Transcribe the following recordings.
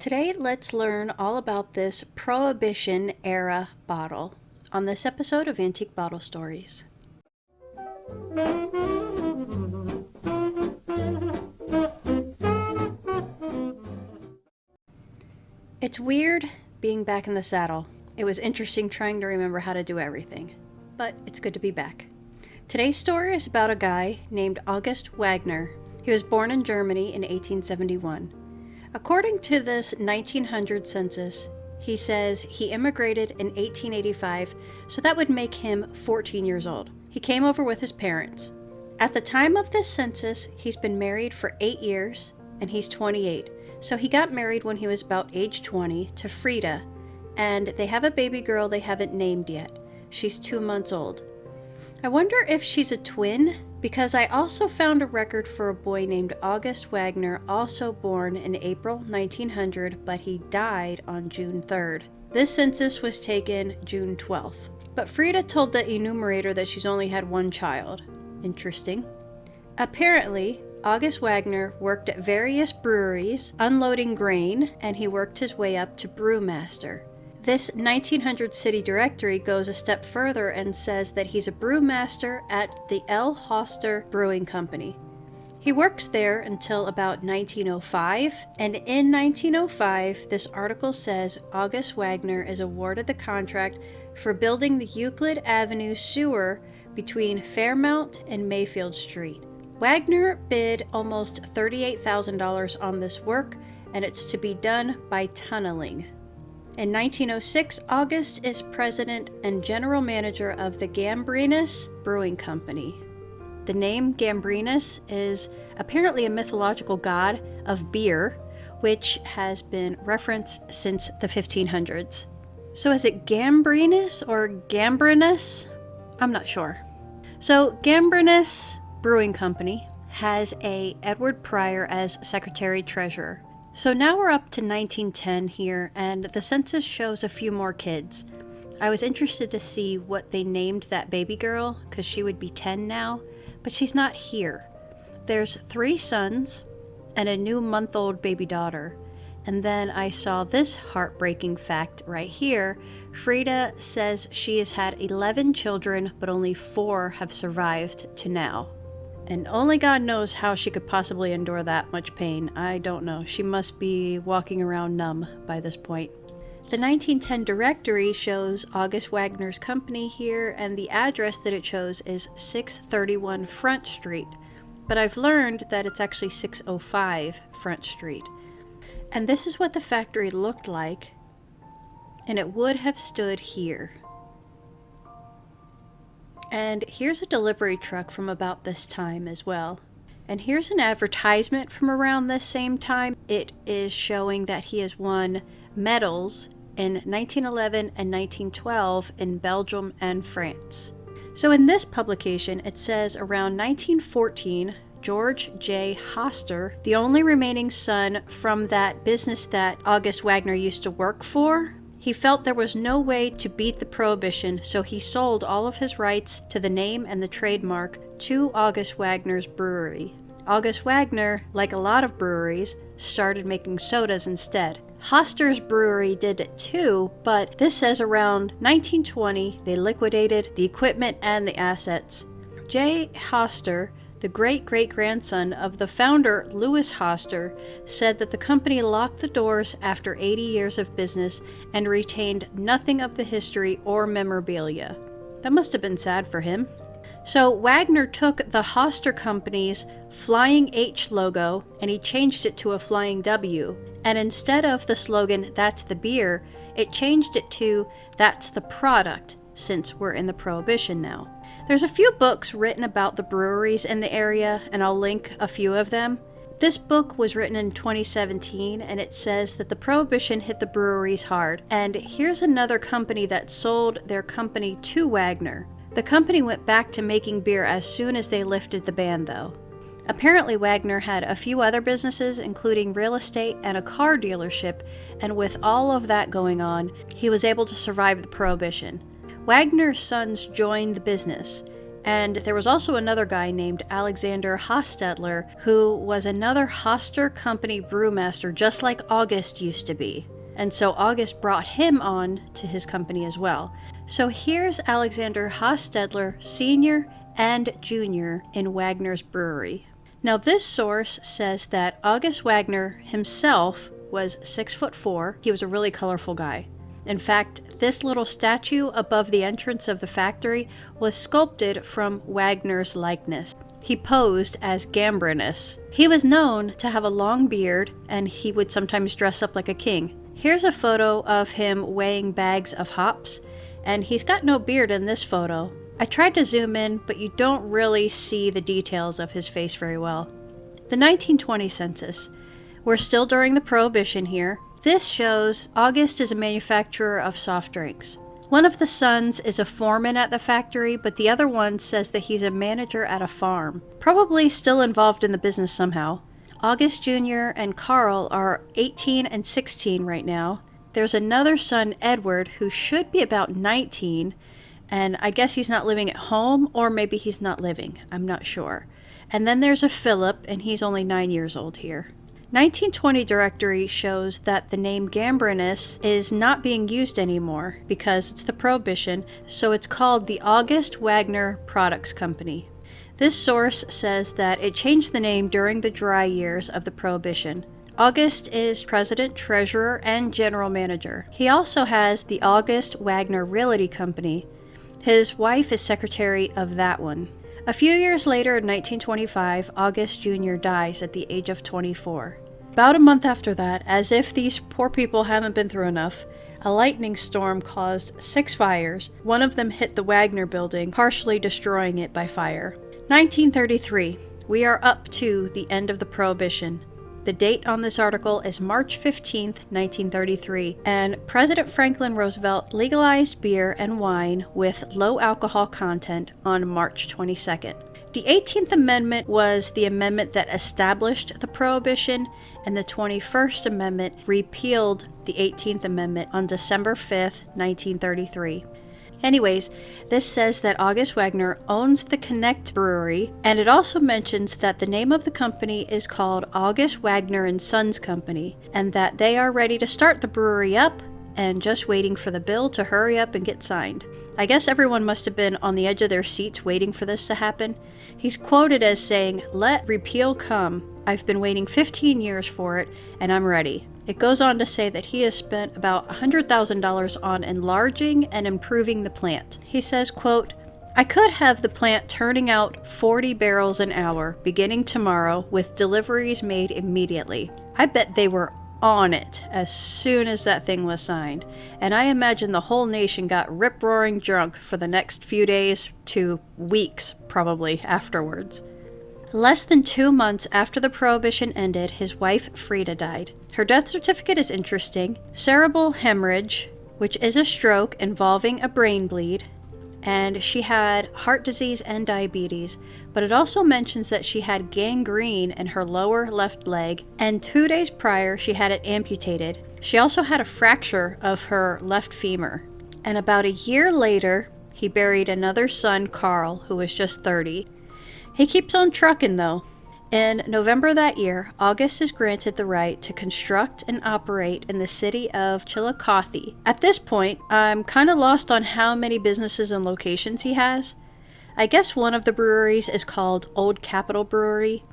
Today, let's learn all about this Prohibition-era bottle on this episode of Antique Bottle Stories. It's weird being back in the saddle. It was interesting trying to remember how to do everything, but it's good to be back. Today's story is about a guy named August Wagner. He was born in Germany in 1871. According to this 1900 census, he says he immigrated in 1885, so that would make him 14 years old. He came over with his parents. At the time of this census, he's been married for 8 years, and he's 28. So he got married when he was about age 20 to Frida, and they have a baby girl they haven't named yet. She's 2 months old. I wonder if she's a twin, because I also found a record for a boy named August Wagner, also born in April 1900, but he died on June 3rd. This census was taken June 12th. But Frida told the enumerator that she's only had one child. Interesting. Apparently, August Wagner worked at various breweries, unloading grain, and he worked his way up to brewmaster. This 1900 city directory goes a step further and says that he's a brewmaster at the L. Hoster Brewing Company. He works there until about 1905, and in 1905, this article says August Wagner is awarded the contract for building the Euclid Avenue sewer between Fairmount and Mayfield Street. Wagner bid almost $38,000 on this work, and it's to be done by tunneling. In 1906, August is president and general manager of the Gambrinus Brewing Company. The name Gambrinus is apparently a mythological god of beer, which has been referenced since the 1500s. So is it Gambrinus or Gambrinus? I'm not sure. So Gambrinus Brewing Company has a Edward Pryor as secretary-treasurer. So now we're up to 1910 here, and the census shows a few more kids. I was interested to see what they named that baby girl, because she would be 10 now, but she's not here. There's 3 sons and a new month-old baby daughter. And then I saw this heartbreaking fact right here. Frida says she has had 11 children, but only 4 have survived to now. And only God knows how she could possibly endure that much pain. I don't know. She must be walking around numb by this point. The 1910 directory shows August Wagner's company here, and the address that it shows is 631 Front Street. But I've learned that it's actually 605 Front Street. And this is what the factory looked like, and it would have stood here. And here's a delivery truck from about this time as well. And here's an advertisement from around this same time. It is showing that he has won medals in 1911 and 1912 in Belgium and France. So in this publication, it says around 1914, George J. Hoster, the only remaining son from that business that August Wagner used to work for, he felt there was no way to beat the prohibition, so he sold all of his rights to the name and the trademark to August Wagner's brewery. August Wagner, like a lot of breweries, started making sodas instead. Hoster's brewery did it too, but this says around 1920 they liquidated the equipment and the assets. J. Hoster, the great-great-grandson of the founder Louis Hoster, said that the company locked the doors after 80 years of business and retained nothing of the history or memorabilia. That must have been sad for him. So Wagner took the Hoster Company's Flying H logo and he changed it to a Flying W. And instead of the slogan, "That's the beer," it changed it to "That's the product," since we're in the Prohibition now. There's a few books written about the breweries in the area, and I'll link a few of them. This book was written in 2017, and it says that the Prohibition hit the breweries hard. And here's another company that sold their company to Wagner. The company went back to making beer as soon as they lifted the ban, though. Apparently, Wagner had a few other businesses, including real estate and a car dealership, and with all of that going on, he was able to survive the Prohibition. Wagner's sons joined the business, And there was also another guy named Alexander Hostetler, who was another Hoster Company brewmaster, just like August used to be. And so August brought him on to his company as well. So here's Alexander Hostetler Sr. and Jr. in Wagner's brewery. Now this source says that August Wagner himself was 6'4". He was a really colorful guy. In fact, this little statue above the entrance of the factory was sculpted from Wagner's likeness. He posed as Gambrinus. He was known to have a long beard, and he would sometimes dress up like a king. Here's a photo of him weighing bags of hops, and he's got no beard in this photo. I tried to zoom in, but you don't really see the details of his face very well. The 1920 census. We're still during the Prohibition here. This shows August is a manufacturer of soft drinks. One of the sons is a foreman at the factory, but the other one says that he's a manager at a farm, probably still involved in the business somehow. August Jr. and Carl are 18 and 16 right now. There's another son, Edward, who should be about 19, and I guess he's not living at home, or maybe he's not living. I'm not sure. And then there's a Philip, and he's only 9 years old here. 1920 directory shows that the name Gambrinus is not being used anymore because it's the Prohibition, so it's called the August Wagner Products Company. This source says that it changed the name during the dry years of the Prohibition. August is president, treasurer, and general manager. He also has the August Wagner Realty Company. His wife is secretary of that one. A few years later, in 1925, August Jr. dies at the age of 24. About a month after that, as if these poor people haven't been through enough, a lightning storm caused 6 fires. One of them hit the Wagner building, partially destroying it by fire. 1933. We are up to the end of the Prohibition. The date on this article is March 15th, 1933, and President Franklin Roosevelt legalized beer and wine with low alcohol content on March 22nd. The 18th Amendment was the amendment that established the Prohibition, and the 21st Amendment repealed the 18th Amendment on December 5th, 1933. Anyways, this says that August Wagner owns the Connect Brewery, and it also mentions that the name of the company is called August Wagner and Sons Company, and that they are ready to start the brewery up and just waiting for the bill to hurry up and get signed. I guess everyone must have been on the edge of their seats waiting for this to happen. He's quoted as saying, "Let repeal come. I've been waiting 15 years for it, and I'm ready." It goes on to say that he has spent about $100,000 on enlarging and improving the plant. He says, quote, "I could have the plant turning out 40 barrels an hour beginning tomorrow with deliveries made immediately. I bet they were on it as soon as that thing was signed, and I imagine the whole nation got rip-roaring drunk for the next few days to weeks, probably, afterwards." Less than 2 months after the Prohibition ended, his wife Frida died. Her death certificate is interesting. Cerebral hemorrhage, which is a stroke involving a brain bleed, and she had heart disease and diabetes, but it also mentions that she had gangrene in her lower left leg, and 2 days prior she had it amputated. She also had a fracture of her left femur. And about a year later, he buried another son, Carl, who was just 30. He keeps on trucking though. In November that year, August is granted the right to construct and operate in the city of Chillicothe. At this point, I'm kind of lost on how many businesses and locations he has. I guess one of the breweries is called Old Capitol Brewery.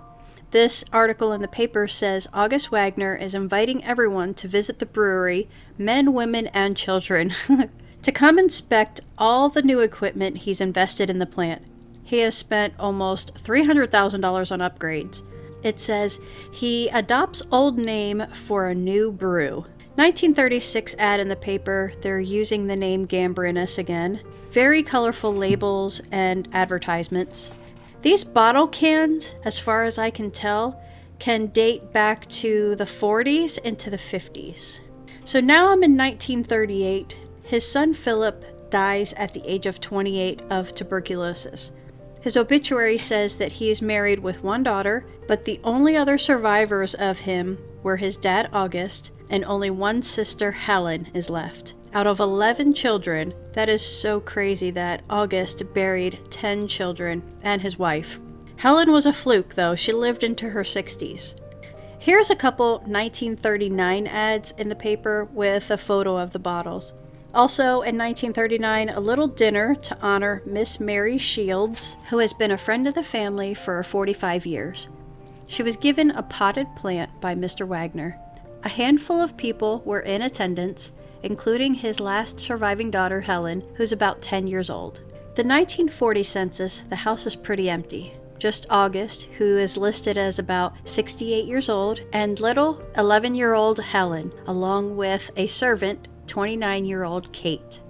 This article in the paper says August Wagner is inviting everyone to visit the brewery, men, women, and children, to come inspect all the new equipment he's invested in the plant. He has spent almost $300,000 on upgrades. It says he adopts old name for a new brew. 1936 ad in the paper, they're using the name Gambrinus again. Very colorful labels and advertisements. These bottle cans, as far as I can tell, can date back to the 40s into the 50s. So now I'm in 1938. His son Philip dies at the age of 28 of tuberculosis. His obituary says that he is married with 1 daughter, but the only other survivors of him were his dad August, and only 1 sister, Helen, is left. out of 11 children. That is so crazy that August buried 10 children and his wife. Helen was a fluke, though. She lived into her 60s. Here's a couple 1939 ads in the paper with a photo of the bottles. Also, in 1939, a little dinner to honor Miss Mary Shields, who has been a friend of the family for 45 years. She was given a potted plant by Mr. Wagner. A handful of people were in attendance, including his last surviving daughter, Helen, who's about 10 years old. The 1940 census, the house is pretty empty. Just August, who is listed as about 68 years old, and little 11-year-old Helen, along with a servant, 29-year-old Kate.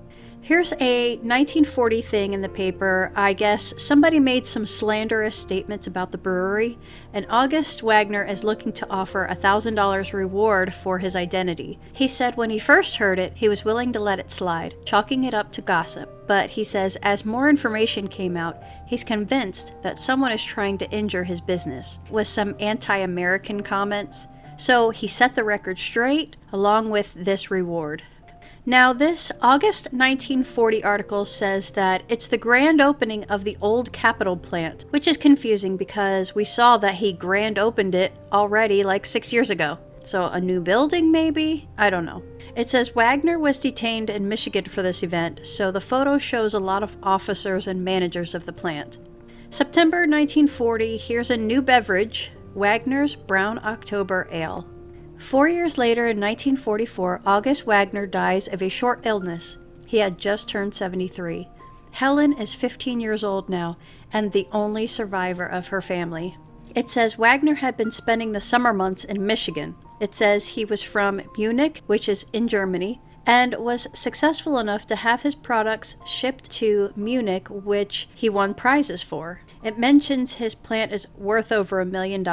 Here's a 1940 thing in the paper. I guess somebody made some slanderous statements about the brewery, and August Wagner is looking to offer a $1,000 reward for his identity. He said when he first heard it, he was willing to let it slide, chalking it up to gossip. But he says as more information came out, he's convinced that someone is trying to injure his business, with some anti-American comments. So he set the record straight, along with this reward. Now, this August 1940 article says that it's the grand opening of the old Capitol plant, which is confusing because we saw that he grand opened it already like 6 years ago. So a new building, maybe? I don't know. It says Wagner was detained in Michigan for this event, so the photo shows a lot of officers and managers of the plant. September 1940, here's a new beverage, Wagner's Brown October Ale. 4 years later, in 1944, August Wagner dies of a short illness. He had just turned 73. Helen is 15 years old now, and the only survivor of her family. It says Wagner had been spending the summer months in Michigan. It says he was from Munich, which is in Germany, and was successful enough to have his products shipped to Munich, which he won prizes for. It mentions his plant is worth over $1 million.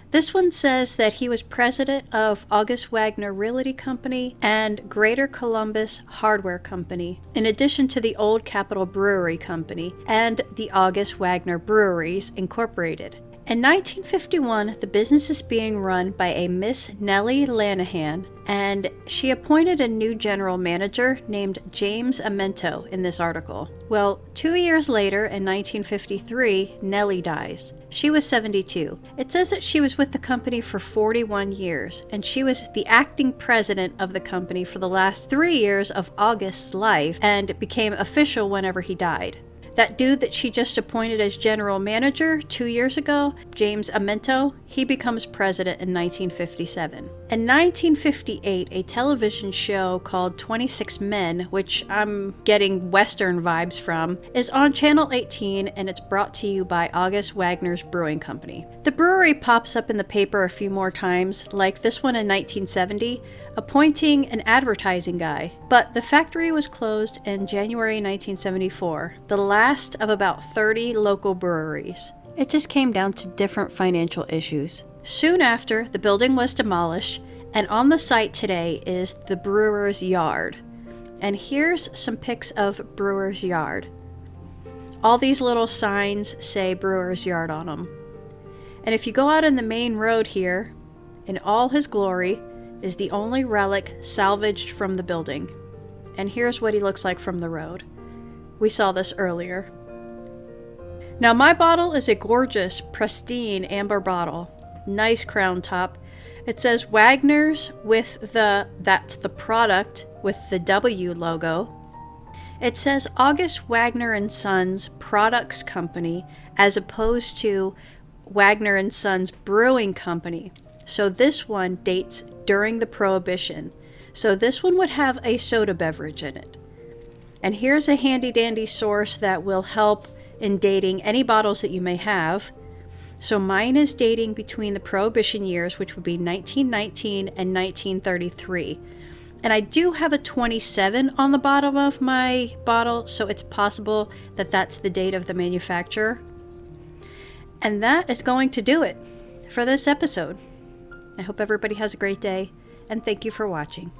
This one says that he was president of August Wagner Realty Company and Greater Columbus Hardware Company, in addition to the Old Capitol Brewery Company and the August Wagner Breweries Incorporated. In 1951, the business is being run by a Miss Nellie Lanahan, and she appointed a new general manager named James Amento in this article. Well, 2 years later, in 1953, Nellie dies. She was 72. It says that she was with the company for 41 years, and she was the acting president of the company for the last 3 years of August's life, and became official whenever he died. That dude that she just appointed as general manager 2 years ago, James Amento, he becomes president in 1957. In 1958, a television show called 26 Men, which I'm getting Western vibes from, is on Channel 18, and it's brought to you by August Wagner's Brewing Company. The brewery pops up in the paper a few more times, like this one in 1970, appointing an advertising guy. But the factory was closed in January 1974, the last of about 30 local breweries. It just came down to different financial issues. Soon after, the building was demolished, and on the site today is the brewer's yard. And here's some pics of brewer's yard. All these little signs say brewer's yard on them. And if you go out in the main road here, in all his glory, is the only relic salvaged from the building. And here's what he looks like from the road. We saw this earlier. Now my bottle is a gorgeous, pristine amber bottle. Nice crown top. It says Wagner's with that's the product with the W logo. It says August Wagner and Sons Products Company as opposed to Wagner and Sons Brewing Company. So this one dates during the Prohibition. So this one would have a soda beverage in it. And here's a handy dandy source that will help in dating any bottles that you may have. So mine is dating between the Prohibition years, which would be 1919 and 1933. And I do have a 27 on the bottom of my bottle, so it's possible that that's the date of the manufacturer. And that is going to do it for this episode. I hope everybody has a great day, and thank you for watching.